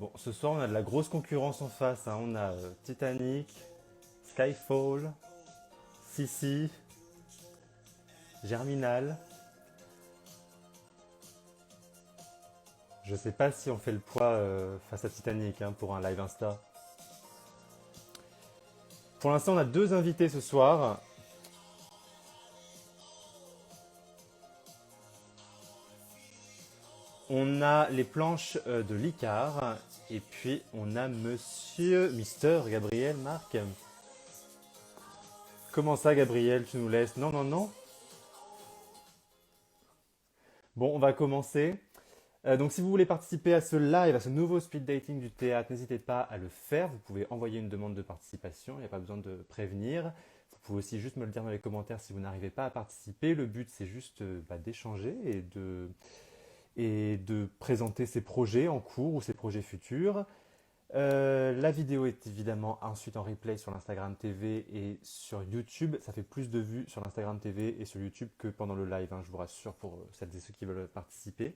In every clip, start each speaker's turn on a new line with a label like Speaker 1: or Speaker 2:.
Speaker 1: Bon, ce soir, on a de la grosse concurrence en face, hein. On a Titanic, Skyfall, Sissi, Germinal. Je sais pas si on fait le poids face à Titanic, hein, pour un live Insta. Pour l'instant, on a deux invités ce soir. On a les planches de l'Icar et puis on a Mister Gabriel Marc. Comment ça, Gabriel, tu nous laisses? Non, non, non. Bon, on va commencer. Donc, si vous voulez participer à ce live, à ce nouveau speed dating du théâtre, n'hésitez pas à le faire. Vous pouvez envoyer une demande de participation, il n'y a pas besoin de prévenir. Vous pouvez aussi juste me le dire dans les commentaires si vous n'arrivez pas à participer. Le but, c'est juste d'échanger et de présenter ses projets en cours ou ses projets futurs. La vidéo est évidemment ensuite en replay sur l'Instagram TV et sur YouTube. Ça fait plus de vues sur l'Instagram TV et sur YouTube que pendant le live, hein, je vous rassure pour celles et ceux qui veulent participer.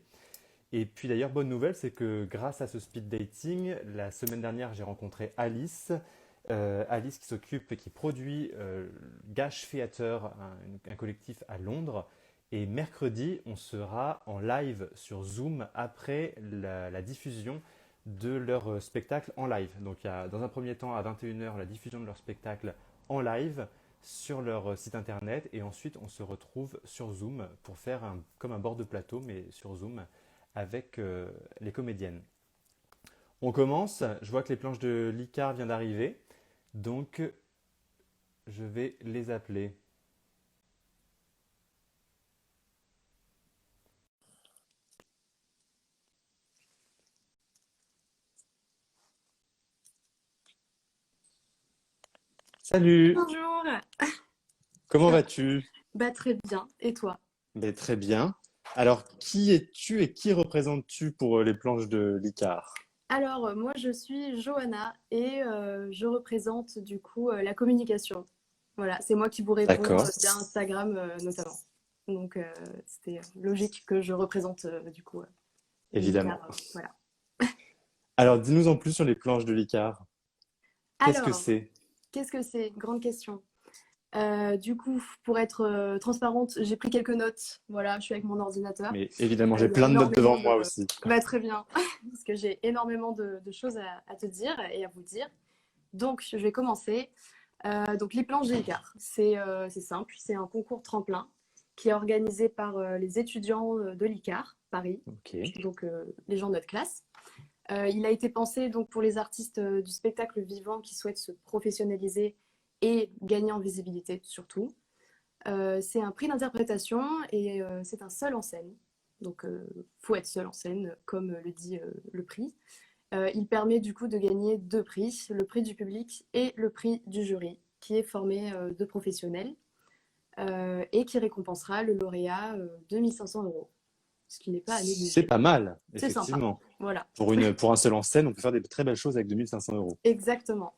Speaker 1: Et puis d'ailleurs, bonne nouvelle, c'est que grâce à ce speed dating, la semaine dernière, j'ai rencontré Alice. Alice qui s'occupe et qui produit Gash Theatre, un collectif à Londres. Et mercredi, on sera en live sur Zoom après la diffusion de leur spectacle en live. Donc il y a dans un premier temps à 21h la diffusion de leur spectacle en live sur leur site internet et ensuite on se retrouve sur Zoom pour faire comme un bord de plateau mais sur Zoom avec les comédiennes. On commence, je vois que les planches de l'Icar viennent d'arriver, donc je vais les appeler. Salut,
Speaker 2: Bonjour.
Speaker 1: comment
Speaker 2: Ça va?
Speaker 1: vas-tu?
Speaker 2: Bah très bien. Et toi?
Speaker 1: Ben, très bien. Alors, qui es-tu et qui représentes-tu pour les planches de l'Icar?
Speaker 2: Alors, moi je suis Johanna et je représente du coup la communication. Voilà, c'est moi qui vous réponds
Speaker 1: D'accord,
Speaker 2: via Instagram notamment. Donc c'était logique que je représente du coup
Speaker 1: évidemment.
Speaker 2: l'ICAR. Voilà.
Speaker 1: Alors, dis-nous en plus sur les planches de l'Icar. Qu'est-ce que
Speaker 2: Alors,
Speaker 1: c'est?
Speaker 2: qu'est-ce que c'est? Grande question. Du coup, pour être transparente, j'ai pris quelques notes. Voilà, je suis avec mon ordinateur.
Speaker 1: Mais évidemment, j'ai
Speaker 2: Il y a
Speaker 1: plein de notes devant
Speaker 2: énormément
Speaker 1: moi
Speaker 2: de...
Speaker 1: aussi.
Speaker 2: Bah, très bien, parce que j'ai énormément de choses à te dire et à vous dire. Donc, je vais commencer. Donc, les planches d'écart, c'est simple, c'est un concours tremplin qui est organisé par les étudiants de l'ICAR, Paris,
Speaker 1: Ok,
Speaker 2: donc les gens de notre classe. Il a été pensé donc pour les artistes du spectacle vivant qui souhaitent se professionnaliser et gagner en visibilité surtout. C'est un prix d'interprétation et c'est un seul en scène. Donc, faut être seul en scène, comme le dit le prix. Il permet du coup de gagner deux prix, le prix du public et le prix du jury, qui est formé de professionnels et qui récompensera le lauréat de 1500 euros, ce qui n'est pas à
Speaker 1: c'est
Speaker 2: négliger.
Speaker 1: pas mal,
Speaker 2: C'est sympa.
Speaker 1: effectivement.
Speaker 2: Voilà,
Speaker 1: Pour un seul en scène, on peut faire des très belles choses avec 2500 euros.
Speaker 2: exactement.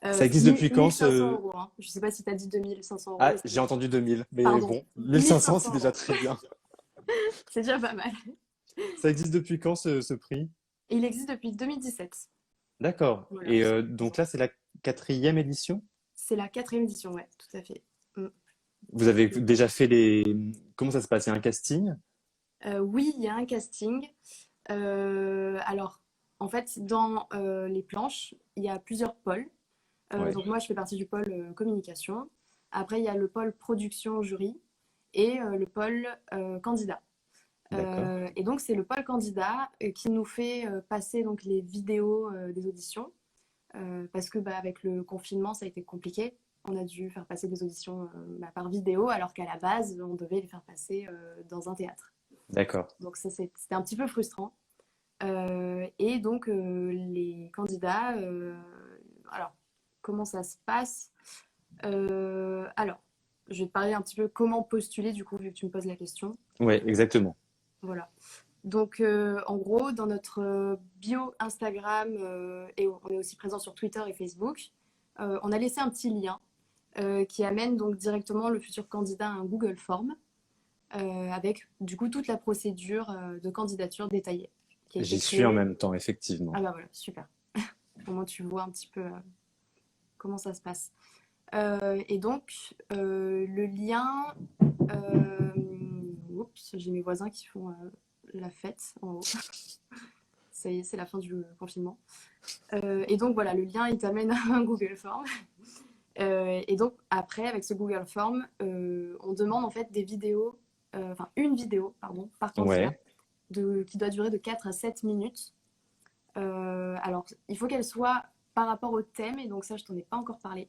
Speaker 1: Ça existe depuis quand
Speaker 2: 1500
Speaker 1: ce...
Speaker 2: euros. Hein. Je ne sais pas si tu as dit 2500 euros.
Speaker 1: Ah, j'ai entendu 2000, mais
Speaker 2: Pardon,
Speaker 1: bon, 1500,
Speaker 2: 1500
Speaker 1: c'est déjà
Speaker 2: euros.
Speaker 1: très bien.
Speaker 2: C'est déjà pas mal.
Speaker 1: Ça existe depuis quand ce prix?
Speaker 2: Et il existe depuis 2017.
Speaker 1: D'accord.
Speaker 2: Voilà,
Speaker 1: Et
Speaker 2: ça fait 10
Speaker 1: donc
Speaker 2: ans.
Speaker 1: là, c'est la quatrième édition?
Speaker 2: C'est la quatrième édition, ouais, tout à fait. Mm.
Speaker 1: Vous avez déjà fait les... Comment ça se passe? Il y a un casting?
Speaker 2: Oui, il y a un casting. Alors, en fait, dans les planches, il y a plusieurs pôles.
Speaker 1: Ouais,
Speaker 2: Donc moi, je fais partie du pôle communication. Après, il y a le pôle production jury et le pôle candidat.
Speaker 1: d'accord.
Speaker 2: Et donc, c'est le pôle candidat qui nous fait passer donc, les vidéos des auditions. Parce que bah, avec le confinement, ça a été compliqué. On a dû faire passer des auditions bah, par vidéo, alors qu'à la base, on devait les faire passer dans un théâtre.
Speaker 1: D'accord.
Speaker 2: Donc ça, c'était un petit peu frustrant. Et donc, les candidats, alors, comment ça se passe? Alors, je vais te parler un petit peu comment postuler, du coup, vu que tu me poses la question.
Speaker 1: Ouais, exactement.
Speaker 2: Voilà. Donc, en gros, dans notre bio Instagram, et on est aussi présent sur Twitter et Facebook, on a laissé un petit lien qui amène donc directement le futur candidat à un Google Form avec du coup toute la procédure de candidature détaillée, qui a été
Speaker 1: J'y suis en
Speaker 2: créé.
Speaker 1: même temps, effectivement.
Speaker 2: Ah bah voilà, super. Au moins tu vois un petit peu comment ça se passe. Et donc, le lien... oups, j'ai mes voisins qui font la fête en haut. Ça y est, c'est la fin du confinement. Et donc voilà, le lien, il t'amène à un Google Form. Et donc après, avec ce Google Form, on demande en fait des vidéos, enfin une vidéo, pardon, par candidat,
Speaker 1: Ouais,
Speaker 2: qui doit durer de 4 à 7 minutes. Alors, il faut qu'elle soit par rapport au thème, et donc ça, je t'en ai pas encore parlé,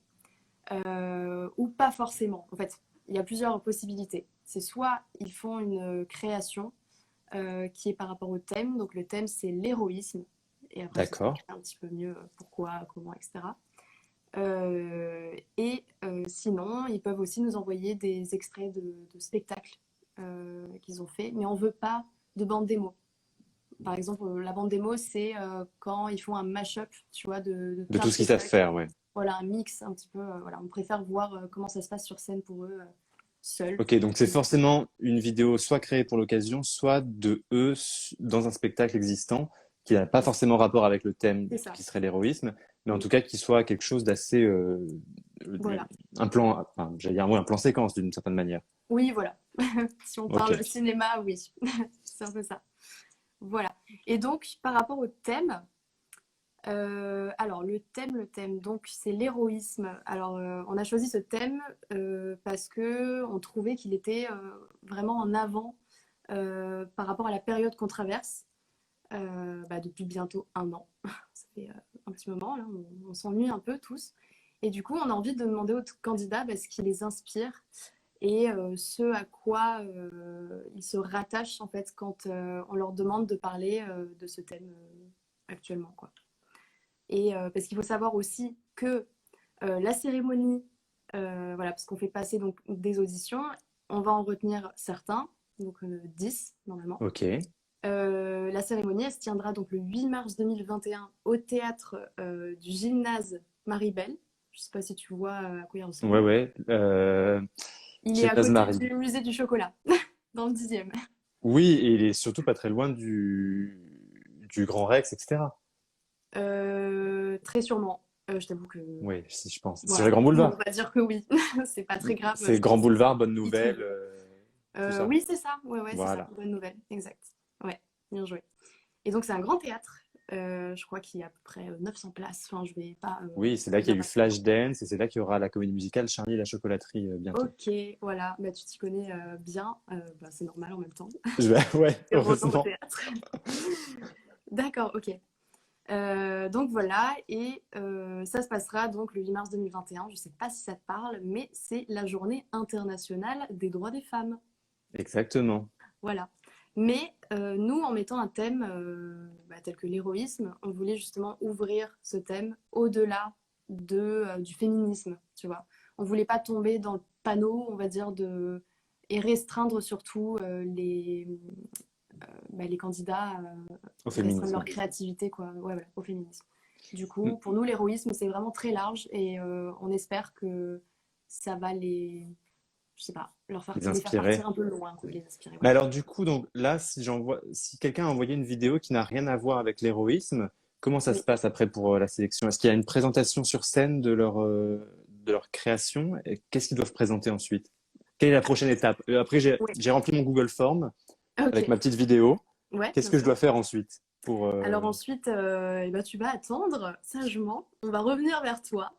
Speaker 2: ou pas forcément. En fait, il y a plusieurs possibilités. C'est soit ils font une création qui est par rapport au thème, donc le thème c'est l'héroïsme, et après je
Speaker 1: d'accord.
Speaker 2: t'expliquerai un petit peu mieux pourquoi, comment, etc. Sinon, ils peuvent aussi nous envoyer des extraits de spectacles qu'ils ont fait, mais on veut pas de bande démo. Par exemple, la bande démo, c'est quand ils font un mash-up, tu vois, de
Speaker 1: De
Speaker 2: plein
Speaker 1: tout
Speaker 2: de
Speaker 1: ce qu'ils savent
Speaker 2: spectacles.
Speaker 1: faire, ouais.
Speaker 2: Voilà, un mix un petit peu. Voilà, on préfère voir comment ça se passe sur scène pour eux, seuls.
Speaker 1: Ok, donc c'est forcément une vidéo soit créée pour l'occasion, soit de eux dans un spectacle existant qui n'a pas
Speaker 2: C'est ça.
Speaker 1: forcément rapport avec le thème
Speaker 2: C'est ça.
Speaker 1: qui serait l'héroïsme, mais en
Speaker 2: Oui,
Speaker 1: tout cas qui soit quelque chose d'assez
Speaker 2: voilà.
Speaker 1: un plan, enfin, j'allais dire un mot, un plan séquence d'une certaine manière.
Speaker 2: Oui, voilà. Si on
Speaker 1: Ok.
Speaker 2: parle cinéma, oui. C'est un peu ça. Voilà. Et donc, par rapport au thème, alors le thème, donc c'est l'héroïsme. Alors, on a choisi ce thème parce que on trouvait qu'il était vraiment en avant par rapport à la période qu'on traverse depuis bientôt un an. Ça fait un petit moment, là, on s'ennuie un peu tous. Et du coup, on a envie de demander aux candidats ce qui les inspire et ce à quoi ils se rattachent en fait quand on leur demande de parler de ce thème actuellement, quoi. Et parce qu'il faut savoir aussi que la cérémonie, voilà, parce qu'on fait passer donc des auditions, on va en retenir certains, donc 10 normalement.
Speaker 1: Ok.
Speaker 2: La cérémonie, elle se tiendra donc le 8 mars 2021 au théâtre du gymnase Maribel. Je ne sais pas si tu vois à quoi il
Speaker 1: Ouais,
Speaker 2: ressemble.
Speaker 1: ouais.
Speaker 2: Il est à
Speaker 1: Gymnase
Speaker 2: côté
Speaker 1: Marie.
Speaker 2: du musée du chocolat, dans le 10e.
Speaker 1: Oui, et il est surtout pas très loin du Grand Rex, etc.
Speaker 2: Très sûrement. Je t'avoue que
Speaker 1: Oui, si je pense. Sur les
Speaker 2: voilà,
Speaker 1: grands
Speaker 2: on
Speaker 1: boulevards.
Speaker 2: va dire que oui. C'est pas très grave,
Speaker 1: C'est
Speaker 2: je
Speaker 1: Grand
Speaker 2: pense que
Speaker 1: Boulevard, Bonne
Speaker 2: il
Speaker 1: Nouvelle,
Speaker 2: trouve.
Speaker 1: tout ça.
Speaker 2: Oui, c'est ça. Ouais, ouais, c'est ça.
Speaker 1: Voilà.
Speaker 2: Bonne nouvelle, exact. Ouais, bien joué. Et donc c'est un grand théâtre. Je crois qu'il y a à peu près 900 places. Enfin, je vais pas
Speaker 1: Oui, c'est là qu'il y
Speaker 2: dire
Speaker 1: a eu
Speaker 2: n'importe quoi.
Speaker 1: Flashdance et c'est là qu'il y aura la comédie musicale Charlie et la chocolaterie bientôt.
Speaker 2: Ok, voilà. Bah, tu t'y connais bien. C'est normal en même temps.
Speaker 1: Ouais,
Speaker 2: Zéro ans au
Speaker 1: heureusement.
Speaker 2: théâtre. D'accord, ok. Donc voilà, et ça se passera donc le 8 mars 2021. Je ne sais pas si ça te parle, mais c'est la journée internationale des droits des femmes.
Speaker 1: Exactement.
Speaker 2: Voilà. Mais nous, en mettant un thème tel que l'héroïsme, on voulait justement ouvrir ce thème au-delà du féminisme, tu vois. On voulait pas tomber dans le panneau, on va dire, et restreindre surtout les candidats,
Speaker 1: Au
Speaker 2: restreindre leur
Speaker 1: féminisme.
Speaker 2: créativité, quoi, ouais, voilà, au féminisme. Du
Speaker 1: Mm.
Speaker 2: coup, pour nous, l'héroïsme, c'est vraiment très large et on espère que ça va je sais pas,
Speaker 1: Les
Speaker 2: les faire partir
Speaker 1: inspirer.
Speaker 2: un peu loin, quoi, les inspirer,
Speaker 1: Mais
Speaker 2: voilà.
Speaker 1: alors du coup, donc là, si quelqu'un a envoyé une vidéo qui n'a rien à voir avec l'héroïsme, comment ça se
Speaker 2: Oui,
Speaker 1: passe après pour la sélection? Est-ce qu'il y a une présentation sur scène de leur création? Et qu'est-ce qu'ils doivent présenter ensuite? Quelle est la prochaine étape? Après,
Speaker 2: oui,
Speaker 1: j'ai rempli mon Google Form
Speaker 2: ok,
Speaker 1: avec ma petite vidéo.
Speaker 2: ouais,
Speaker 1: Qu'est-ce
Speaker 2: bien
Speaker 1: que je
Speaker 2: sûr.
Speaker 1: dois faire ensuite pour
Speaker 2: Alors ensuite, tu vas attendre sagement. On va revenir vers toi.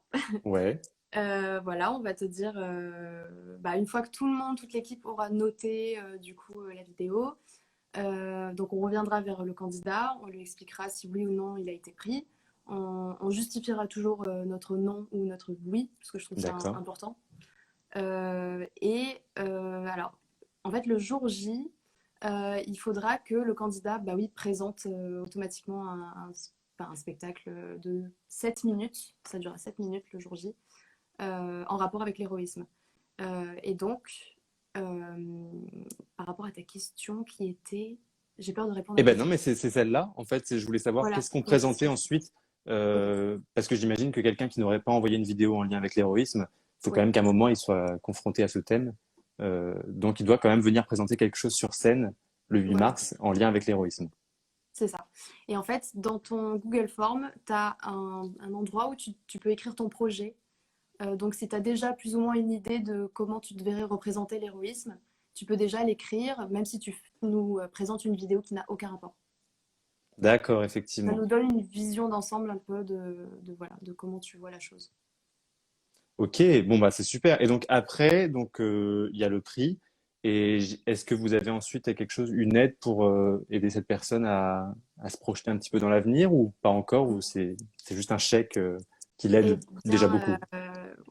Speaker 1: Ouais,
Speaker 2: Voilà, on va te dire, une fois que tout le monde, toute l'équipe aura noté du coup la vidéo, donc on reviendra vers le candidat, on lui expliquera si oui ou non il a été pris. On justifiera toujours notre non ou notre oui, parce que je trouve ça
Speaker 1: d'accord.
Speaker 2: important. Alors, en fait, le jour J, il faudra que le candidat oui, présente automatiquement un spectacle de 7 minutes, ça durera 7 minutes le jour J, en rapport avec l'héroïsme. Et donc, par rapport à ta question qui était... J'ai peur de répondre à
Speaker 1: Eh
Speaker 2: la
Speaker 1: ben non,
Speaker 2: question.
Speaker 1: mais c'est celle-là. En fait, je voulais savoir
Speaker 2: Voilà,
Speaker 1: qu'est-ce qu'on
Speaker 2: oui,
Speaker 1: présentait ensuite,
Speaker 2: ok,
Speaker 1: parce que j'imagine que quelqu'un qui n'aurait pas envoyé une vidéo en lien avec l'héroïsme, il faut quand
Speaker 2: oui,
Speaker 1: même qu'à un moment il soit confronté à ce thème. Donc il doit quand même venir présenter quelque chose sur scène le 8
Speaker 2: voilà.
Speaker 1: mars en lien avec l'héroïsme.
Speaker 2: c'est ça. Et en fait, dans ton Google Form, tu as un endroit où tu peux écrire ton projet. Donc, si tu as déjà plus ou moins une idée de comment tu devrais représenter l'héroïsme, tu peux déjà l'écrire, même si tu nous présentes une vidéo qui n'a aucun rapport.
Speaker 1: D'accord,
Speaker 2: Ça
Speaker 1: effectivement.
Speaker 2: nous donne une vision d'ensemble un peu voilà, de comment tu vois la chose.
Speaker 1: Ok, bon bah c'est super. Et donc après, donc il y a le prix. Et est-ce que vous avez ensuite quelque chose, une aide pour aider cette personne à se projeter un petit peu dans l'avenir ou pas encore, ou c'est juste un chèque qui
Speaker 2: Eh
Speaker 1: l'aide déjà
Speaker 2: bien,
Speaker 1: beaucoup?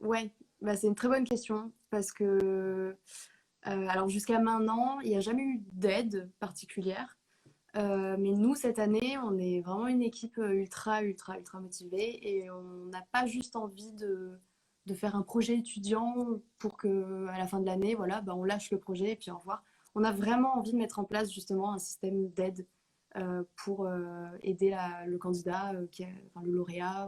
Speaker 2: ouais, bah, c'est une très bonne question parce que, alors jusqu'à maintenant, il n'y a jamais eu d'aide particulière. Mais nous, cette année, on est vraiment une équipe ultra, ultra, ultra motivée et on n'a pas juste envie de faire un projet étudiant pour que à la fin de l'année, voilà, bah, on lâche le projet et puis au revoir. On a vraiment envie de mettre en place justement un système d'aide pour aider le candidat, enfin, le lauréat,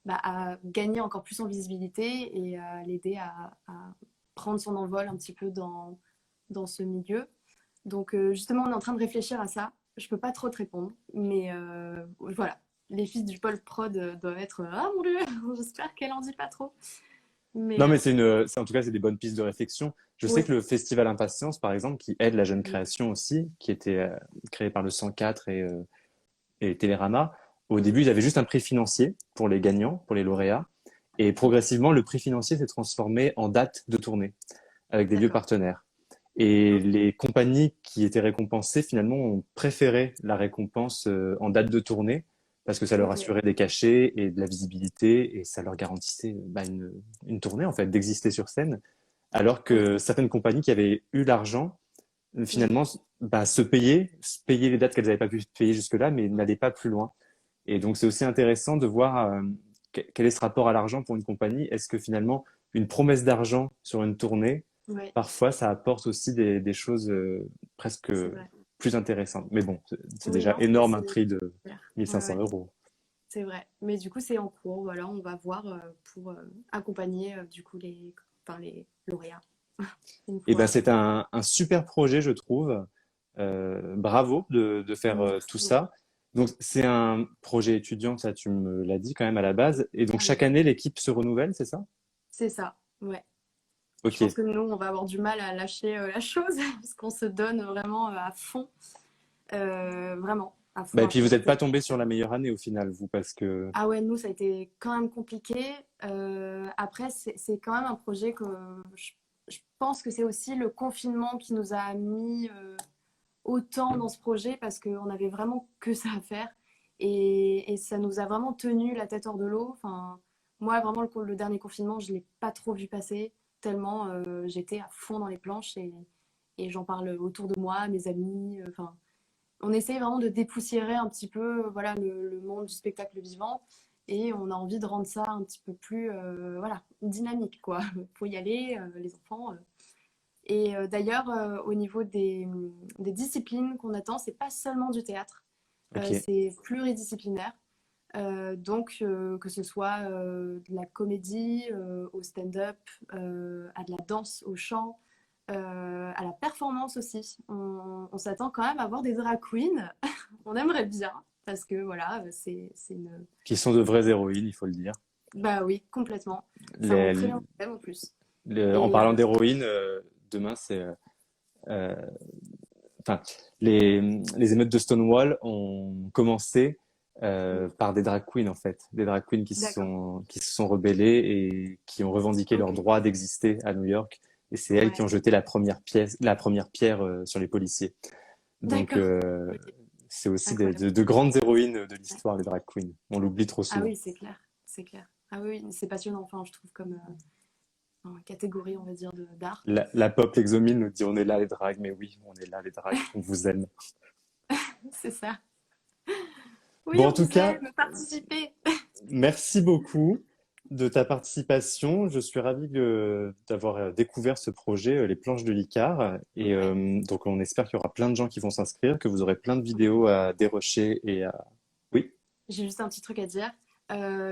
Speaker 2: bah, à gagner encore plus en visibilité et à l'aider à prendre son envol un petit peu dans ce milieu. Donc justement, on est en train de réfléchir à ça. Je peux pas trop te répondre, mais voilà. Les filles du pôle prod doivent être ah mon dieu, j'espère qu'elle en dit pas trop. Mais
Speaker 1: Non, mais en tout cas, c'est des bonnes pistes de réflexion. Je sais
Speaker 2: ouais,
Speaker 1: que le Festival Impatience, par exemple, qui aide la jeune création aussi, qui était créé par le 104 et Télérama, au début, ils avaient juste un prix financier pour les gagnants, pour les lauréats. Et progressivement, le prix financier s'est transformé en date de tournée avec des lieux
Speaker 2: d'accord.
Speaker 1: partenaires. Et
Speaker 2: Ok,
Speaker 1: les compagnies qui étaient récompensées, finalement, ont préféré la récompense en date de tournée parce que ça leur
Speaker 2: ok,
Speaker 1: assurait des cachets et de la visibilité et ça leur garantissait une tournée, en fait, d'exister sur scène. Alors
Speaker 2: ok.
Speaker 1: que certaines compagnies qui avaient eu l'argent,
Speaker 2: Mhm.
Speaker 1: finalement, bah, se payer les dates qu'elles n'avaient pas pu payer jusque-là, mais n'allaient pas plus loin. Et donc, c'est aussi intéressant de voir quel est ce rapport à l'argent pour une compagnie. Est-ce que finalement, une promesse d'argent sur une tournée,
Speaker 2: Ouais,
Speaker 1: parfois, ça apporte aussi des choses presque
Speaker 2: c'est vrai.
Speaker 1: plus intéressantes. Mais bon, c'est
Speaker 2: Oui,
Speaker 1: déjà
Speaker 2: non,
Speaker 1: énorme un
Speaker 2: c'est
Speaker 1: prix de
Speaker 2: clair. Ouais,
Speaker 1: 1500
Speaker 2: ouais,
Speaker 1: euros.
Speaker 2: c'est vrai. Mais du coup, c'est en cours. Voilà, on va voir pour accompagner du coup enfin, les lauréats une
Speaker 1: Et ben,
Speaker 2: fois.
Speaker 1: c'est un super projet, je trouve. Bravo de faire
Speaker 2: Merci
Speaker 1: tout
Speaker 2: beaucoup.
Speaker 1: ça. Donc, c'est un projet étudiant, ça, tu me l'as dit quand même à la base. Et donc,
Speaker 2: Ah oui,
Speaker 1: chaque année, l'équipe se renouvelle, c'est ça?
Speaker 2: c'est ça. Ouais. Je
Speaker 1: Ok.
Speaker 2: pense que nous, on va avoir du mal à lâcher la chose parce qu'on se donne vraiment à fond. Vraiment, à
Speaker 1: Bah,
Speaker 2: fond,
Speaker 1: et
Speaker 2: à
Speaker 1: puis, vous
Speaker 2: fond.
Speaker 1: n'êtes pas tombé sur la meilleure année au final, vous, parce que.
Speaker 2: Ah ouais, nous, ça a été quand même compliqué. Après, c'est quand même un projet que je, je pense que c'est aussi le confinement qui nous a mis autant dans ce projet parce qu'on avait vraiment que ça à faire. Et ça nous a vraiment tenu la tête hors de l'eau. Enfin, moi, vraiment, le dernier confinement, je ne l'ai pas trop vu passer, tellement j'étais à fond dans les planches et j'en parle autour de moi, mes amis. Enfin, on essaye vraiment de dépoussiérer un petit peu voilà, le monde du spectacle vivant et on a envie de rendre ça un petit peu plus voilà, dynamique. Quoi. Faut y aller, les enfants. Et d'ailleurs, au niveau des disciplines qu'on attend, c'est pas seulement du théâtre,
Speaker 1: Ok.
Speaker 2: c'est pluridisciplinaire. Donc, que ce soit de la comédie au stand-up, à de la danse, au chant, à la performance aussi. On s'attend quand même à voir des drag queens. On aimerait bien, parce que voilà, c'est une.
Speaker 1: Qui sont de vraies héroïnes, il faut le dire.
Speaker 2: Bah oui, complètement. Ça montre très
Speaker 1: Les-
Speaker 2: bien le thème en plus.
Speaker 1: En
Speaker 2: Et
Speaker 1: parlant d'héroïnes, demain, euh, enfin, les émeutes de Stonewall ont commencé par des drag queens en fait, des drag queens
Speaker 2: d'accord,
Speaker 1: qui se sont rebellées et qui ont revendiqué leur
Speaker 2: ok,
Speaker 1: droit d'exister à New York. Et c'est elles qui
Speaker 2: ouais,
Speaker 1: ont jeté la première pierre sur les policiers. Donc
Speaker 2: d'accord, ok,
Speaker 1: c'est aussi
Speaker 2: incroyable.
Speaker 1: de grandes héroïnes de
Speaker 2: Ouais.
Speaker 1: l'histoire, les drag queens. On l'oublie trop
Speaker 2: Ah
Speaker 1: souvent.
Speaker 2: oui, c'est clair, c'est clair. Ah oui, oui, c'est passionnant, enfin, je trouve, comme catégorie, on va dire, d'art.
Speaker 1: La pop Exomile nous dit on est là les drags, mais oui, on est là les drags, on vous aime.
Speaker 2: C'est ça. Oui,
Speaker 1: Bon, en
Speaker 2: on
Speaker 1: tout
Speaker 2: vous
Speaker 1: cas,
Speaker 2: aime, participez.
Speaker 1: merci beaucoup de ta participation. Je suis ravi d'avoir découvert ce projet, les planches de l'Icare. Et
Speaker 2: Ouais,
Speaker 1: donc, on espère qu'il y aura plein de gens qui vont s'inscrire, que vous aurez plein de vidéos à dérocher et à. Oui,
Speaker 2: j'ai juste un petit truc à dire.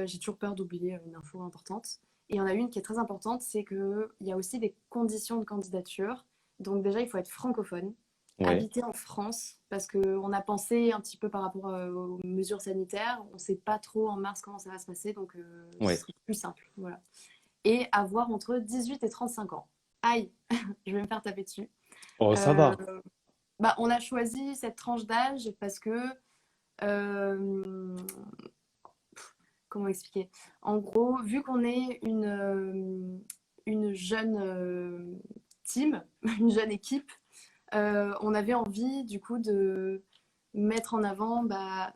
Speaker 2: J'ai toujours peur d'oublier une info importante. Et il y en a une qui est très importante, c'est qu'il y a aussi des conditions de candidature. Donc déjà, il faut être francophone.
Speaker 1: Ouais,
Speaker 2: habiter en France parce qu'on a pensé un petit peu par rapport aux mesures sanitaires. On ne sait pas trop en mars comment ça va se passer, donc ce
Speaker 1: ouais.
Speaker 2: serait plus simple. Voilà. Et avoir entre 18 et 35 ans. Aïe, je vais me faire taper dessus.
Speaker 1: Oh, ça
Speaker 2: Euh,
Speaker 1: va.
Speaker 2: Bah, on a choisi cette tranche d'âge parce que, euh, comment expliquer? En gros, vu qu'on est une jeune team, une jeune équipe, on avait envie du coup de mettre en avant bah,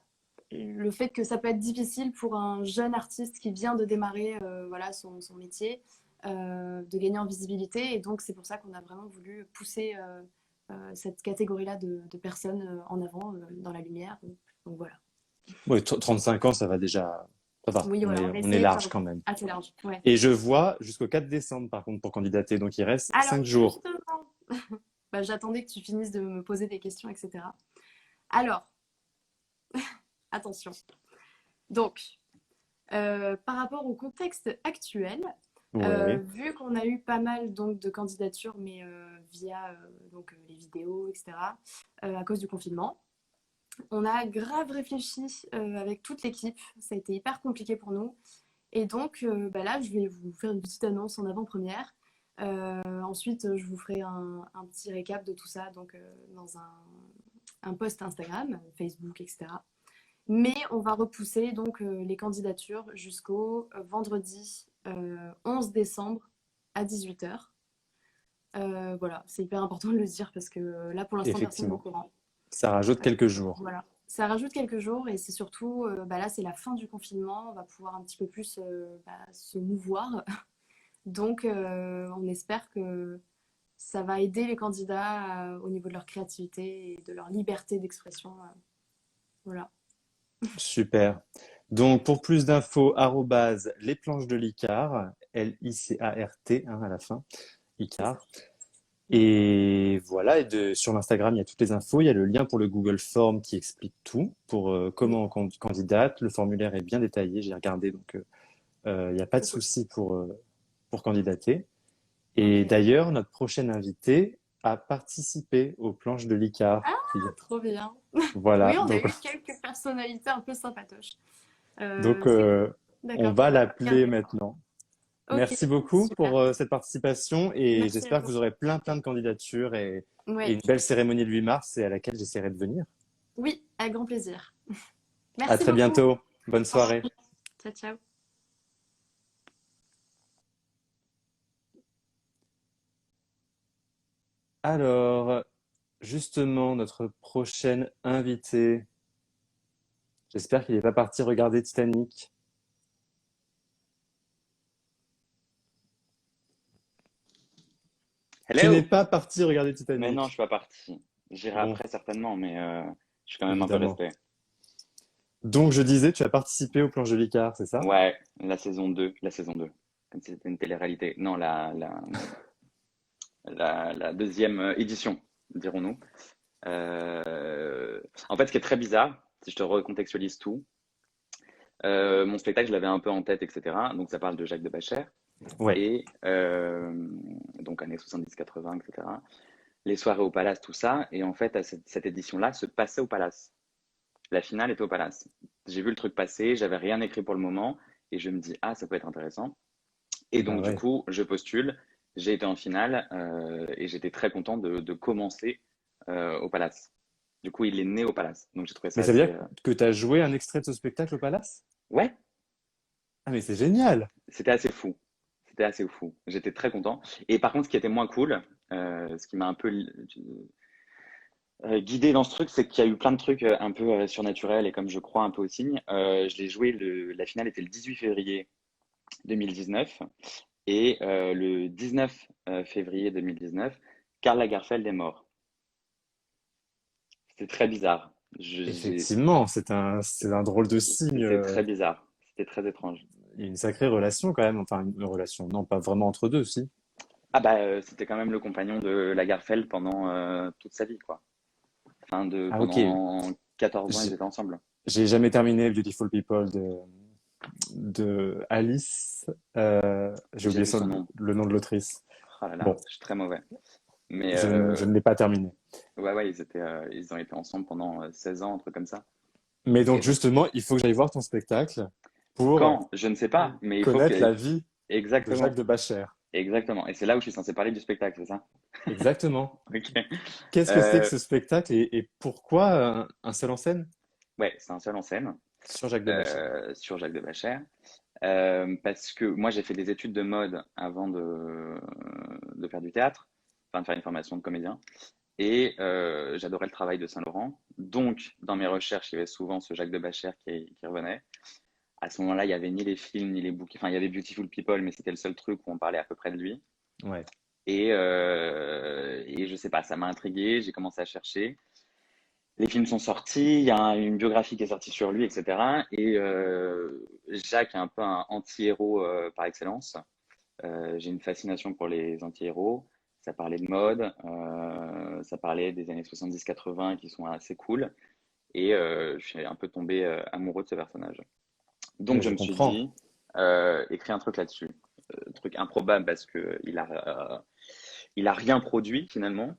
Speaker 2: le fait que ça peut être difficile pour un jeune artiste qui vient de démarrer voilà, son métier, de gagner en visibilité. Et donc c'est pour ça qu'on a vraiment voulu pousser cette catégorie-là de personnes en avant, dans la lumière. Donc voilà.
Speaker 1: Ouais, 35 ans, ça va déjà. Ça va.
Speaker 2: Oui, voilà, on a
Speaker 1: On est
Speaker 2: essayé de faire
Speaker 1: large quand même.
Speaker 2: assez large. Ouais.
Speaker 1: Et je vois jusqu'au 4 décembre, par contre, pour candidater. Donc, il reste
Speaker 2: Alors
Speaker 1: 5 jours.
Speaker 2: justement, bah, j'attendais que tu finisses de me poser des questions, etc. Alors, attention. Donc, par rapport au contexte actuel,
Speaker 1: Ouais,
Speaker 2: vu qu'on a eu pas mal donc, de candidatures, mais via donc, les vidéos, etc., à cause du confinement, on a grave réfléchi avec toute l'équipe. Ça a été hyper compliqué pour nous. Et donc bah là, je vais vous faire une petite annonce en avant-première. Ensuite, je vous ferai un petit récap de tout ça donc, dans un post Instagram, Facebook, etc. Mais on va repousser donc les candidatures jusqu'au vendredi 11 décembre à 18 h. Voilà, c'est hyper important de le dire parce que là, pour l'instant, personne n'est au
Speaker 1: effectivement.
Speaker 2: courant.
Speaker 1: Ça rajoute quelques jours.
Speaker 2: Voilà. Ça rajoute quelques jours et c'est surtout, bah là, c'est la fin du confinement. On va pouvoir un petit peu plus bah, se mouvoir. Donc, on espère que ça va aider les candidats au niveau de leur créativité et de leur liberté d'expression. Voilà.
Speaker 1: Super. Donc, pour plus d'infos, arrobase les planches de l'Icart, Licart, hein, à la fin,
Speaker 2: C'est ça.
Speaker 1: Icart. Et voilà, sur l'Instagram, il y a toutes les infos. Il y a le lien pour le Google Form qui explique tout, pour
Speaker 2: Oui,
Speaker 1: comment on candidate. Le formulaire est bien détaillé, j'ai regardé, donc il n'y a pas de
Speaker 2: trop cool.
Speaker 1: souci pour candidater. Et
Speaker 2: Ok.
Speaker 1: d'ailleurs, notre prochaine invitée a participé aux planches de l'ICAR.
Speaker 2: Ah, trop bien. Oui,
Speaker 1: Voilà,
Speaker 2: on a
Speaker 1: donc,
Speaker 2: eu quelques personnalités un peu sympatoches.
Speaker 1: donc
Speaker 2: C'est cool.
Speaker 1: on
Speaker 2: D'accord,
Speaker 1: va
Speaker 2: bon, bah,
Speaker 1: l'appeler
Speaker 2: carrément.
Speaker 1: maintenant.
Speaker 2: Ok,
Speaker 1: Merci beaucoup
Speaker 2: super.
Speaker 1: pour cette participation et
Speaker 2: Merci à
Speaker 1: j'espère que
Speaker 2: toi.
Speaker 1: vous aurez plein de candidatures et
Speaker 2: Ouais,
Speaker 1: une belle cérémonie le 8 mars et à laquelle j'essaierai de venir.
Speaker 2: oui, avec grand plaisir.
Speaker 1: À
Speaker 2: Merci
Speaker 1: très
Speaker 2: beaucoup.
Speaker 1: bientôt. Bonne
Speaker 2: Au revoir.
Speaker 1: soirée.
Speaker 2: Ciao, ciao.
Speaker 1: Alors, justement, notre prochaine invité, j'espère qu'il n'est pas parti regarder Titanic. Tu n'es
Speaker 3: Hello!
Speaker 1: pas parti regarder
Speaker 3: Mais non, je
Speaker 1: Titanic.
Speaker 3: suis pas parti. J'irai
Speaker 1: Bon,
Speaker 3: après certainement, mais je suis quand même un peu
Speaker 1: évidemment.
Speaker 3: resté.
Speaker 1: Donc, je disais, tu as participé aux planches de l'Icard, c'est ça?
Speaker 3: Ouais, la saison 2, comme si c'était une télé-réalité. Non, la deuxième édition, dirons-nous. En fait, ce qui est très bizarre, si je te recontextualise tout, mon spectacle, je l'avais un peu en tête, etc. Donc, ça parle de Jacques de Bacher,
Speaker 1: Ouais,
Speaker 3: et donc années 70-80, etc. Les soirées au Palace, tout ça. Et en fait, cette édition-là se passait au Palace. La finale était au Palace. J'ai vu le truc passer, j'avais rien écrit pour le moment et je me dis ah ça peut être intéressant. Et
Speaker 1: bah
Speaker 3: donc du
Speaker 1: ouais.
Speaker 3: coup je postule, j'ai été en finale et j'étais très content de commencer au Palace. Du coup il est né au Palace, donc j'ai trouvé
Speaker 1: Mais
Speaker 3: ça
Speaker 1: ça veut
Speaker 3: assez.
Speaker 1: dire que tu as joué un extrait de ce spectacle au Palace?
Speaker 3: Ouais,
Speaker 1: Ah, mais c'est génial!
Speaker 3: c'était assez fou. C'était assez fou. J'étais très content. Et par contre ce qui était moins cool, ce qui m'a un peu guidé dans ce truc, c'est qu'il y a eu plein de trucs un peu surnaturels et comme je crois un peu au signe, je l'ai joué, la finale était le 18 février 2019 et le 19 février 2019, Karl Lagerfeld est mort. C'était très bizarre.
Speaker 1: Effectivement, c'est un drôle de signe.
Speaker 3: C'était très bizarre. C'était très étrange.
Speaker 1: Il y a une sacrée relation quand même. Enfin, une relation. Non, pas vraiment entre deux, si.
Speaker 3: Ah bah c'était quand même le compagnon de Lagerfeld pendant toute sa vie quoi.
Speaker 1: Ah, ok.
Speaker 3: Pendant 14 ans ils
Speaker 1: J'ai
Speaker 3: étaient ensemble.
Speaker 1: j'ai jamais terminé Beautiful People de Alice. J'ai
Speaker 3: J'ai
Speaker 1: oublié
Speaker 3: vu son nom.
Speaker 1: le nom de l'autrice.
Speaker 3: Oh là là,
Speaker 1: Bon,
Speaker 3: je suis très mauvais. Mais
Speaker 1: Je ne l'ai pas terminé.
Speaker 3: ouais, ouais, ils ont été ensemble pendant 16 ans, un truc comme ça.
Speaker 1: Mais
Speaker 3: Et
Speaker 1: donc
Speaker 3: donc,
Speaker 1: justement, il faut que j'aille voir ton spectacle pour
Speaker 3: quand? Je ne sais pas, mais il faut
Speaker 1: connaître
Speaker 3: que...
Speaker 1: la vie de Jacques
Speaker 3: Exactement,
Speaker 1: de Bacher.
Speaker 3: exactement. Et c'est là où je suis censé parler du spectacle, c'est ça?
Speaker 1: Exactement.
Speaker 3: Ok.
Speaker 1: Qu'est-ce que c'est que
Speaker 3: Euh,
Speaker 1: ce spectacle et pourquoi un seul en scène
Speaker 3: ouais, c'est un seul en scène
Speaker 1: sur Jacques de Bacher?
Speaker 3: sur Jacques de Bacher. Parce que moi, j'ai fait des études de mode avant de faire du théâtre, enfin de faire une formation de comédien. Et j'adorais le travail de Saint-Laurent. Donc, dans mes recherches, il y avait souvent ce Jacques de Bacher qui revenait. À ce moment-là, il n'y avait ni les films, ni les bouquins. Enfin, il y avait Beautiful People, mais c'était le seul truc où on parlait à peu près de lui.
Speaker 1: Ouais.
Speaker 3: Et je sais pas, ça m'a intrigué. J'ai commencé à chercher. Les films sont sortis, il y a une biographie qui est sortie sur lui, etc. Et Jacques est un peu un anti-héros par excellence. J'ai une fascination pour les anti-héros. Ça parlait de mode, ça parlait des années 70-80 qui sont assez cool. Et je suis un peu tombé amoureux de ce personnage. Donc
Speaker 1: Mais
Speaker 3: je
Speaker 1: je
Speaker 3: me suis
Speaker 1: comprends.
Speaker 3: dit, écris un truc là-dessus. Truc improbable parce que il a rien produit finalement.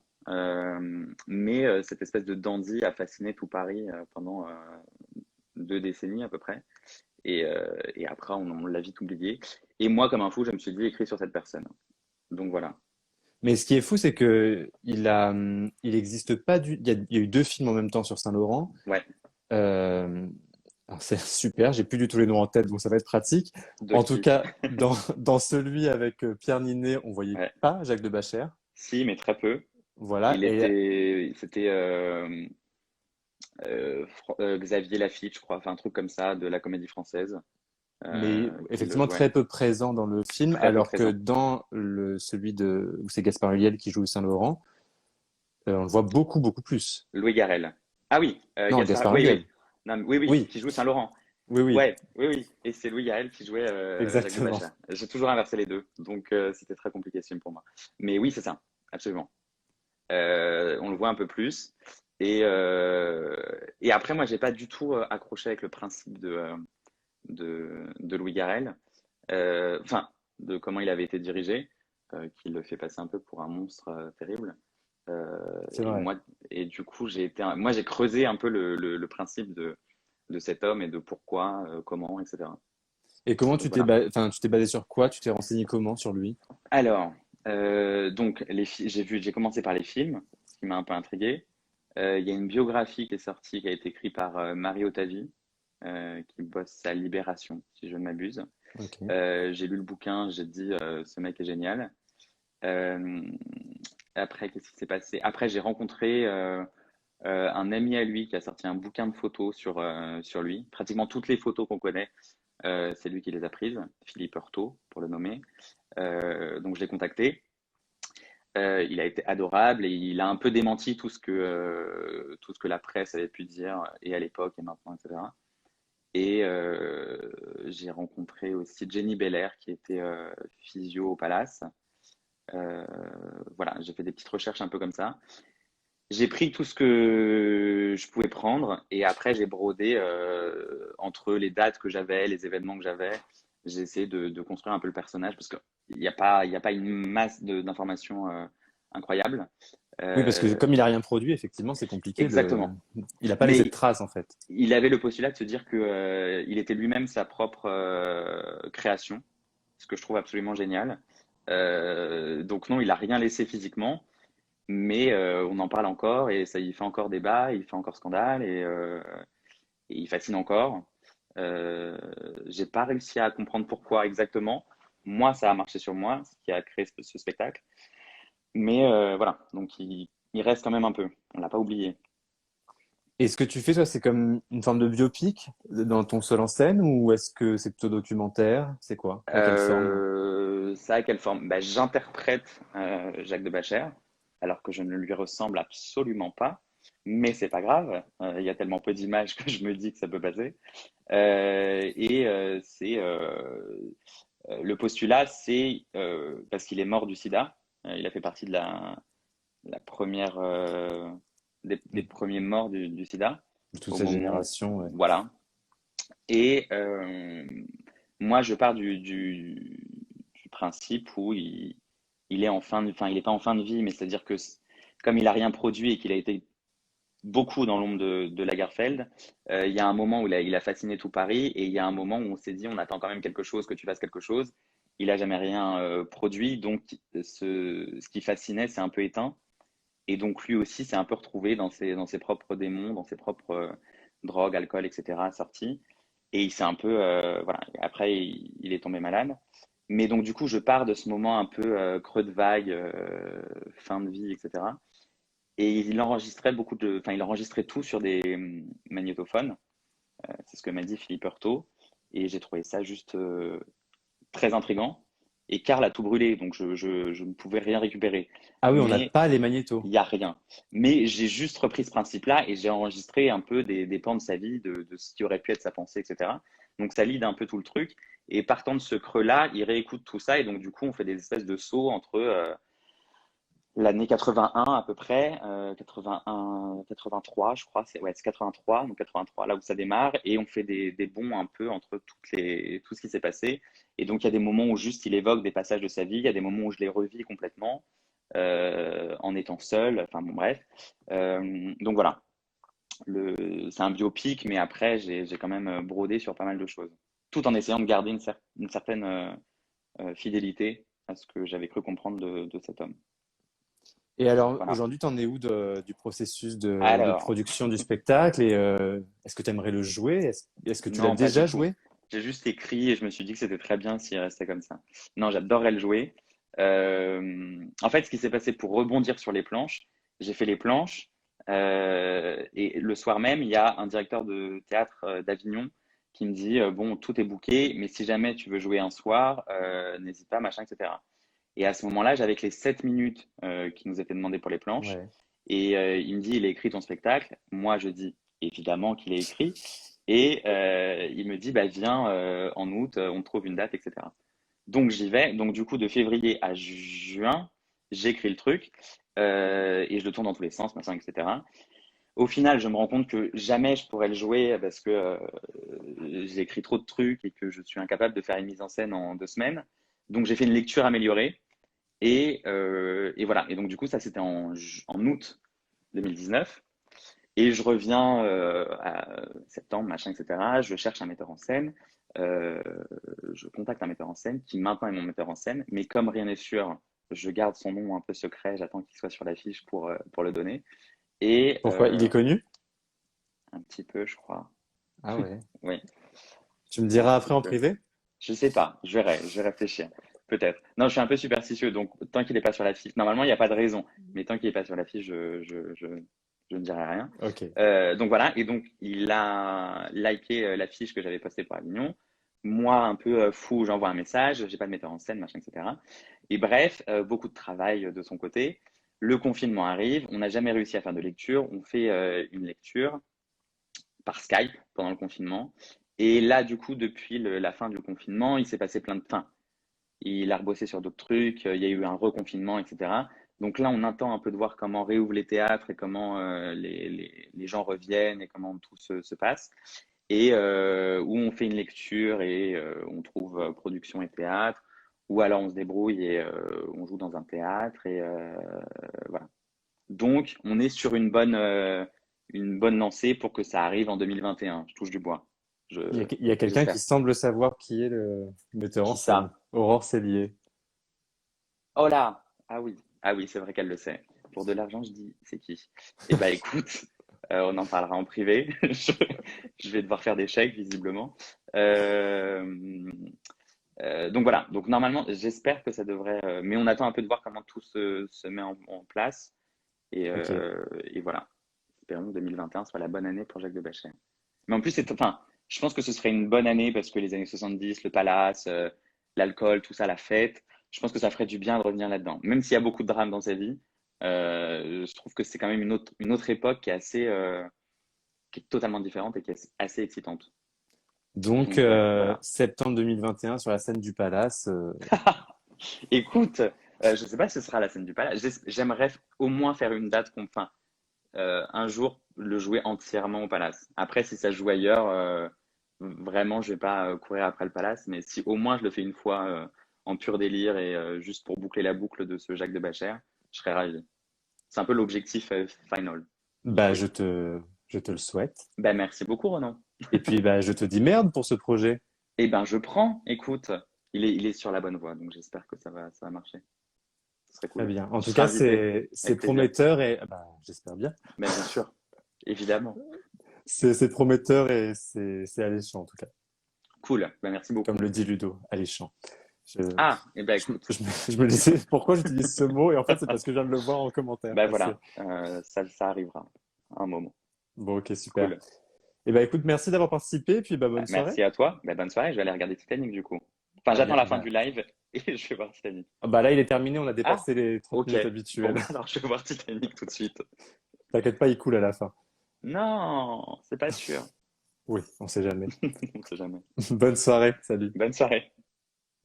Speaker 3: Mais cette espèce de dandy a fasciné tout Paris pendant 2 décennies à peu près. Et après, on l'a vite oublié. Et moi, comme un fou, je me suis dit, écris sur cette personne. Donc voilà.
Speaker 1: Mais ce qui est fou, c'est que il existe pas il y a eu deux films en même temps sur Saint-Laurent.
Speaker 3: Ouais.
Speaker 1: Euh, alors c'est super, j'ai plus du tout les noms en tête, donc ça va être pratique.
Speaker 3: De
Speaker 1: En tout
Speaker 3: qui?
Speaker 1: cas, dans celui avec Pierre Ninet, on voyait
Speaker 3: Ouais.
Speaker 1: pas Jacques de Bacher.
Speaker 3: Si, mais très peu.
Speaker 1: Voilà. Et
Speaker 3: C'était Xavier Lafitte, je crois, enfin un truc comme ça, de la Comédie Française,
Speaker 1: mais
Speaker 3: qui le
Speaker 1: effectivement
Speaker 3: jouait.
Speaker 1: très peu présent dans le film,
Speaker 3: Très peu
Speaker 1: alors que
Speaker 3: présent.
Speaker 1: dans celui de où c'est Gaspard Ulliel qui joue Saint-Laurent, on le voit beaucoup beaucoup plus.
Speaker 3: Louis Garrel. Ah oui,
Speaker 1: Non,
Speaker 3: Gaspard.
Speaker 1: Gaspard
Speaker 3: Oui,
Speaker 1: Ulliel.
Speaker 3: oui. Non, oui, oui,
Speaker 1: Oui,
Speaker 3: qui joue Saint-Laurent.
Speaker 1: oui, oui,
Speaker 3: Ouais, oui, oui. Et c'est Louis Garrel qui jouait Jacques de
Speaker 1: exactement.
Speaker 3: Bacha. J'ai toujours inversé les deux, donc c'était très compliqué ce film pour moi. Mais oui, c'est ça, absolument. On le voit un peu plus. Et, et après, moi, j'ai pas du tout accroché avec le principe de Louis Garrel. Enfin, de comment il avait été dirigé, qui le fait passer un peu pour un monstre terrible.
Speaker 1: C'est
Speaker 3: Et
Speaker 1: vrai.
Speaker 3: moi, et du coup, moi, j'ai creusé un peu le principe de cet homme et de pourquoi, comment, etc.
Speaker 1: Et comment
Speaker 3: Donc voilà.
Speaker 1: enfin, tu t'es basé sur quoi? Tu t'es renseigné comment sur lui?
Speaker 3: Alors, donc, j'ai commencé par les films, ce qui m'a un peu intrigué. Il y a une biographie qui est sortie, qui a été écrite par Marie Otavi, qui bosse à Libération, si je ne m'abuse.
Speaker 1: Ok.
Speaker 3: J'ai lu le bouquin, j'ai dit, ce mec est génial. Euh, Après, qu'est-ce qui s'est passé? Après, j'ai rencontré un ami à lui qui a sorti un bouquin de photos sur lui. Pratiquement toutes les photos qu'on connaît, c'est lui qui les a prises, Philippe Heurtaud, pour le nommer. Donc, je l'ai contacté. Il a été adorable et il a un peu démenti tout ce que la presse avait pu dire, et à l'époque et maintenant, etc. Et j'ai rencontré aussi Jenny Belair, qui était physio au Palace. Euh, voilà, j'ai fait des petites recherches un peu comme ça. J'ai pris tout ce que je pouvais prendre et après j'ai brodé entre les dates que j'avais, les événements que j'avais. J'ai essayé de construire un peu le personnage parce qu'il y a pas une masse d'informations incroyables.
Speaker 1: Oui, parce que
Speaker 3: Euh,
Speaker 1: comme il a rien produit, effectivement, c'est compliqué de.
Speaker 3: exactement.
Speaker 1: Il n'a pas laissé de
Speaker 3: Mais
Speaker 1: traces en fait.
Speaker 3: il avait le postulat de se dire que il était lui-même sa propre création, ce que je trouve absolument génial. Donc non, il a rien laissé physiquement, mais on en parle encore et ça, il fait encore débat, il fait encore scandale et il fascine encore. Euh, j'ai pas réussi à comprendre pourquoi exactement. Moi, ça a marché sur moi, ce qui a créé ce spectacle. Mais voilà, donc il reste quand même un peu. On l'a pas oublié.
Speaker 1: Et ce que tu fais, toi, c'est comme une forme de biopic dans ton seul en scène ou est-ce que c'est plutôt documentaire? C'est quoi? Dans quelle forme?
Speaker 3: Ça a quelle forme? Bah, j'interprète Jacques de Bacher, alors que je ne lui ressemble absolument pas. Mais c'est pas grave. Il y a tellement peu d'images que je me dis que ça peut passer. C'est le postulat, c'est parce qu'il est mort du SIDA. Il a fait partie de la première des premiers morts du SIDA
Speaker 1: De toute
Speaker 3: au
Speaker 1: sa
Speaker 3: moment,
Speaker 1: génération, ouais.
Speaker 3: voilà. Et moi, je pars du principe où il il est en fin de, enfin, il est pas en fin de vie, mais c'est-à-dire que comme il a rien produit et qu'il a été beaucoup dans l'ombre de Lagerfeld, il y a un moment où il a fasciné tout Paris et il y a un moment où on s'est dit on attend quand même quelque chose, que tu fasses quelque chose. Il a jamais rien produit, donc ce qui fascinait s'est un peu éteint. Et donc lui aussi s'est un peu retrouvé dans ses propres démons, dans ses propres drogues, alcool, etc. sortis. Et il s'est un peu, voilà. Après, il est tombé malade. Mais donc du coup, je pars de ce moment un peu creux de vague, fin de vie, etc. Et il enregistrait il enregistrait tout sur des magnétophones. C'est ce que m'a dit Philippe Heurtaud. Et j'ai trouvé ça juste très intriguant. Et Karl a tout brûlé, donc je ne pouvais rien récupérer.
Speaker 1: Ah oui, on n'a
Speaker 3: Mais
Speaker 1: pas les magnétos.
Speaker 3: il n'y a rien. Mais j'ai juste repris ce principe-là et j'ai enregistré un peu des pans de sa vie, de ce qui aurait pu être sa pensée, etc. Donc ça lead un peu tout le truc. Et partant de ce creux-là, il réécoute tout ça. Et donc du coup, on fait des espèces de sauts entre l'année 81 à peu près, 81, 83, je crois, c'est 83, donc 83, là où ça démarre, et on fait des bonds un peu entre tout ce qui s'est passé. Et donc il y a des moments où juste il évoque des passages de sa vie, il y a des moments où je les revis complètement, en étant seul, enfin bon bref. Donc voilà, c'est un biopic, mais après j'ai quand même brodé sur pas mal de choses, tout en essayant de garder une certaine fidélité à ce que j'avais cru comprendre de cet homme.
Speaker 1: Et alors,
Speaker 3: Voilà.
Speaker 1: aujourd'hui, tu en es où du processus de
Speaker 3: Alors,
Speaker 1: production du spectacle et est-ce que tu aimerais le jouer? Est-ce que tu l'as
Speaker 3: non, pas du
Speaker 1: déjà
Speaker 3: tout.
Speaker 1: joué?
Speaker 3: J'ai juste écrit et je me suis dit que c'était très bien s'il restait comme ça. Non, j'adorerais le jouer. En fait, ce qui s'est passé pour rebondir sur les planches, j'ai fait les planches et le soir même, il y a un directeur de théâtre d'Avignon qui me dit bon, tout est booké, mais si jamais tu veux jouer un soir, n'hésite pas, machin, etc. Et à ce moment-là, j'avais que les 7 minutes qui nous étaient demandées pour les planches.
Speaker 1: Ouais.
Speaker 3: Et il me dit, il a écrit ton spectacle. Moi, je dis évidemment qu'il est écrit. Et il me dit, bah, viens en août, on trouve une date, etc. Donc j'y vais. Donc du coup, de février à juin, j'écris le truc et je le tourne dans tous les sens, machin, etc. Au final, je me rends compte que jamais je pourrais le jouer parce que j'ai écrit trop de trucs et que je suis incapable de faire une mise en scène en 2 semaines. Donc j'ai fait une lecture améliorée et voilà. Et donc du coup, ça c'était en août 2019. Et je reviens à septembre, machin, etc. Je cherche un metteur en scène. Euh, je contacte un metteur en scène qui maintenant est mon metteur en scène. Mais comme rien n'est sûr, je garde son nom un peu secret. J'attends qu'il soit sur l'affiche pour le donner. Et
Speaker 1: Pourquoi? Il est connu?
Speaker 3: un petit peu, je crois.
Speaker 1: Ah ouais.
Speaker 3: Oui,
Speaker 1: Tu me
Speaker 3: un
Speaker 1: diras
Speaker 3: petit
Speaker 1: après en
Speaker 3: peu.
Speaker 1: privé?
Speaker 3: Je sais pas. Je vais réfléchir. Peut-être. Non, je suis un peu superstitieux. Donc, tant qu'il n'est pas sur l'affiche, normalement, il n'y a pas de raison. Mais tant qu'il n'est pas sur l'affiche, je ne dirai rien.
Speaker 1: Ok.
Speaker 3: Donc voilà, et donc il a liké l'affiche que j'avais postée pour Avignon. Moi, un peu fou, j'envoie un message, j'ai pas de metteur en scène, machin, etc. Et bref, beaucoup de travail de son côté. Le confinement arrive, on n'a jamais réussi à faire de lecture. On fait une lecture par Skype pendant le confinement. Et là, du coup, depuis la fin du confinement, il s'est passé plein de... Enfin, il a rebossé sur d'autres trucs, il y a eu un reconfinement, etc. Donc là, on attend un peu de voir comment réouvrent les théâtres et comment les gens reviennent et comment tout se passe. Et où on fait une lecture et on trouve production et théâtre, ou alors on se débrouille et on joue dans un théâtre. Et voilà. Donc, on est sur une bonne lancée pour que ça arrive en 2021. Je touche du bois. Je,
Speaker 1: Il y a quelqu'un qui
Speaker 3: j'espère.
Speaker 1: semble savoir qui est le metteur en
Speaker 3: Qui
Speaker 1: scène.
Speaker 3: ça?
Speaker 1: Aurore Cellier.
Speaker 3: Oh là! Ah oui, c'est vrai qu'elle le sait. Pour de l'argent, je dis, c'est qui? Eh ben, écoute, on en parlera en privé. Je vais devoir faire des chèques, visiblement. Euh, donc voilà. Donc normalement, j'espère que ça devrait. Mais on attend un peu de voir comment tout se met en place.
Speaker 1: Ok.
Speaker 3: Et voilà. Espérons que 2021 soit la bonne année pour Jacques de Bachet. Mais en plus, enfin, je pense que ce serait une bonne année parce que les années 70, le palace, l'alcool, tout ça, la fête, je pense que ça ferait du bien de revenir là-dedans. Même s'il y a beaucoup de drames dans sa vie, je trouve que c'est quand même une autre époque qui est totalement différente et qui est assez excitante.
Speaker 1: Donc,
Speaker 3: Donc voilà.
Speaker 1: septembre 2021 sur la scène du Palace.
Speaker 3: Écoute, je ne sais pas si ce sera la scène du palace. J'aimerais au moins faire une date enfin, un jour le jouer entièrement au palace. Après, si ça se joue ailleurs, vraiment, je vais pas courir après le palace, mais si au moins je le fais une fois en pur délire et juste pour boucler la boucle de ce Jacques de Bachère, je serais ravi. C'est un peu l'objectif final.
Speaker 1: Bah, je te le souhaite.
Speaker 3: Ben, merci beaucoup, Renan.
Speaker 1: Et puis, bah, je te dis merde pour ce projet.
Speaker 3: Eh ben, je prends. Écoute, il est sur la bonne voie, donc j'espère que ça va marcher. Ce serait
Speaker 1: Très
Speaker 3: cool.
Speaker 1: bien. En
Speaker 3: Je
Speaker 1: tout
Speaker 3: serai
Speaker 1: cas,
Speaker 3: invité,
Speaker 1: c'est
Speaker 3: avec plaisir.
Speaker 1: prometteur et bah, j'espère bien.
Speaker 3: Mais bien sûr, évidemment.
Speaker 1: C'est prometteur et c'est alléchant en tout cas.
Speaker 3: Cool. Ben, merci beaucoup.
Speaker 1: Comme le dit Ludo, alléchant. Je,
Speaker 3: Ah, eh ben, écoute.
Speaker 1: je me disais pourquoi j'utilise ce mot et en fait c'est parce que je viens de le voir en commentaire.
Speaker 3: Ben
Speaker 1: passer.
Speaker 3: voilà, ça arrivera à un moment.
Speaker 1: Bon, ok, super.
Speaker 3: Cool.
Speaker 1: Et bah écoute, merci d'avoir participé et puis bah bonne soirée.
Speaker 3: Merci à toi. Ben, bonne soirée. Je vais aller regarder Titanic du coup. Enfin,
Speaker 1: Ah
Speaker 3: j'attends
Speaker 1: bien,
Speaker 3: la fin
Speaker 1: bah,
Speaker 3: du live et je vais voir Titanic.
Speaker 1: bah là il est terminé, on a
Speaker 3: Ah,
Speaker 1: dépassé les 30
Speaker 3: ok.
Speaker 1: minutes
Speaker 3: Bon,
Speaker 1: habituelles.
Speaker 3: ben, alors je vais voir Titanic tout de suite.
Speaker 1: T'inquiète pas, il coule à la fin.
Speaker 3: Non, c'est pas sûr.
Speaker 1: Oui, on sait jamais.
Speaker 3: On sait jamais.
Speaker 1: Bonne soirée, salut.
Speaker 3: Bonne soirée.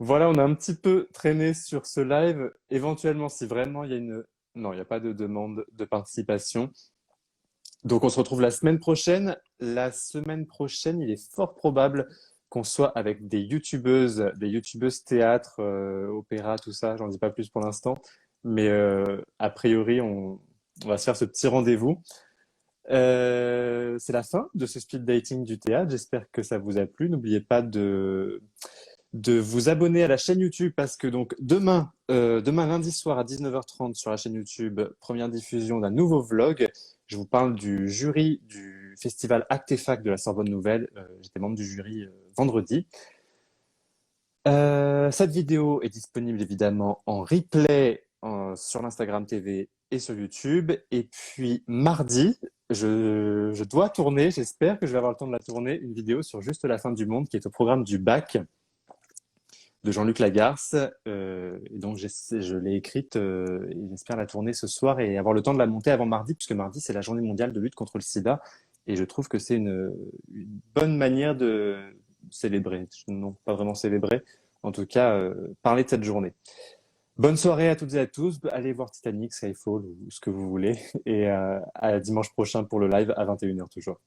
Speaker 1: Voilà, on a un petit peu traîné sur ce live. Éventuellement, si vraiment il y a une... Non, il n'y a pas de demande de participation. Donc, on se retrouve la semaine prochaine. La semaine prochaine, il est fort probable qu'on soit avec des youtubeuses théâtre, opéra, tout ça. J'en dis pas plus pour l'instant. Mais a priori, on va se faire ce petit rendez-vous. C'est la fin de ce speed dating du théâtre. J'espère que ça vous a plu. N'oubliez pas de vous abonner à la chaîne YouTube parce que donc demain lundi soir à 19h30 sur la chaîne YouTube, première diffusion d'un nouveau vlog. Je vous parle du jury du festival Actes et Fac de la Sorbonne Nouvelle. J'étais membre du jury vendredi. Cette vidéo est disponible évidemment en replay sur l'Instagram TV et sur YouTube. Et puis mardi, je dois tourner, j'espère que je vais avoir le temps de la tourner, une vidéo sur Juste la fin du monde qui est au programme du bac de Jean-Luc Lagarce. Et donc je l'ai écrite et j'espère la tourner ce soir et avoir le temps de la monter avant mardi, puisque mardi c'est la journée mondiale de lutte contre le sida. Et je trouve que c'est une bonne manière de célébrer, non pas vraiment célébrer, en tout cas parler de cette journée. Bonne soirée à toutes et à tous, allez voir Titanic, Skyfall ou ce que vous voulez, et à dimanche prochain pour le live à 21h toujours.